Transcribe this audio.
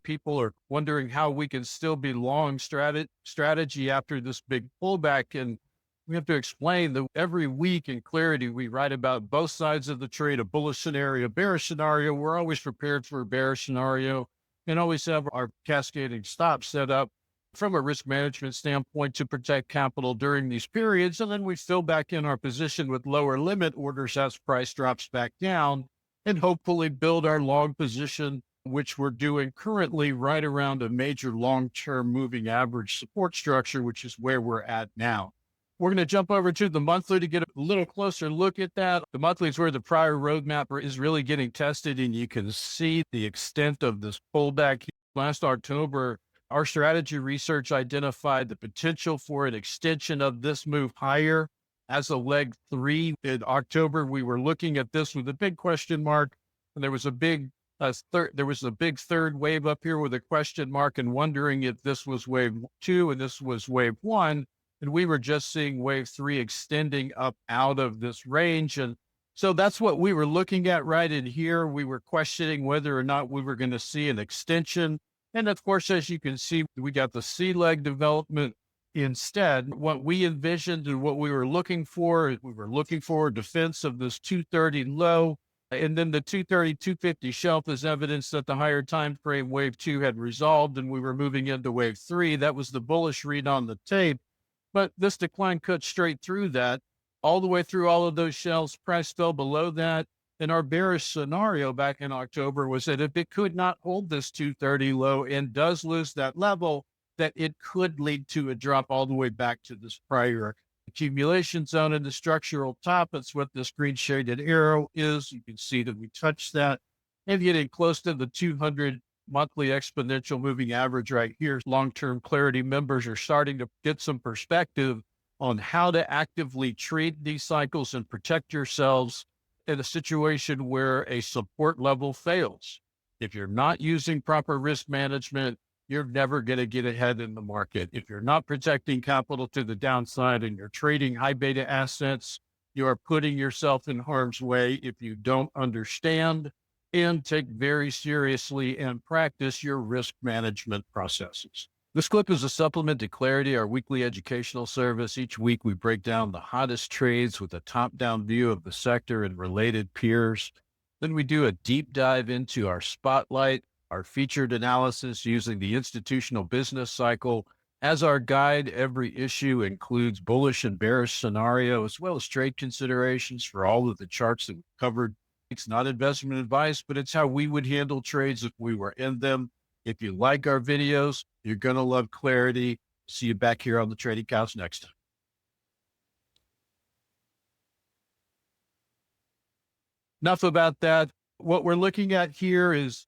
people are wondering how we can still be long strategy after this big pullback. And we have to explain that every week in Clarity, we write about both sides of the trade, a bullish scenario, a bearish scenario. We're always prepared for a bearish scenario and always have our cascading stops set up from a risk management standpoint to protect capital during these periods. And then we fill back in our position with lower limit orders as price drops back down and hopefully build our long position, which we're doing currently right around a major long-term moving average support structure, which is where we're at now. We're going to jump over to the monthly to get a little closer look at that. The monthly is where the prior roadmap is really getting tested, and you can see the extent of this pullback. Last October, our strategy research identified the potential for an extension of this move higher as a leg 3. In October, we were looking at this with a big question mark, and there was a big third wave up here with a question mark and wondering if this was wave 2 and this was wave 1. And we were just seeing wave 3 extending up out of this range. And so that's what we were looking at right in here. We were questioning whether or not we were going to see an extension. And of course, as you can see, we got the C leg development instead. What we envisioned and what we were looking for a defense of this 230 low. And then the 230, 250 shelf is evidence that the higher time frame wave 2 had resolved and we were moving into wave 3. That was the bullish read on the tape. But this decline cut straight through that, all the way through all of those shelves. Price fell below that. And our bearish scenario back in October was that if it could not hold this 230 low and does lose that level, that it could lead to a drop all the way back to this prior accumulation zone in the structural top. That's what this green shaded arrow is. You can see that we touched that and getting close to the 200 monthly exponential moving average right here. Long-term Clarity members are starting to get some perspective on how to actively treat these cycles and protect yourselves in a situation where a support level fails. If you're not using proper risk management, you're never going to get ahead in the market. If you're not protecting capital to the downside and you're trading high beta assets, you are putting yourself in harm's way if you don't understand and take very seriously and practice your risk management processes. This clip is a supplement to Clarity, our weekly educational service. Each week, we break down the hottest trades with a top-down view of the sector and related peers. Then we do a deep dive into our spotlight, our featured analysis using the institutional business cycle. As our guide, every issue includes bullish and bearish scenario, as well as trade considerations for all of the charts that we covered. It's not investment advice, but it's how we would handle trades if we were in them. If you like our videos, you're going to love Clarity. See you back here on the Trading Couch next time. Enough about that. What we're looking at here is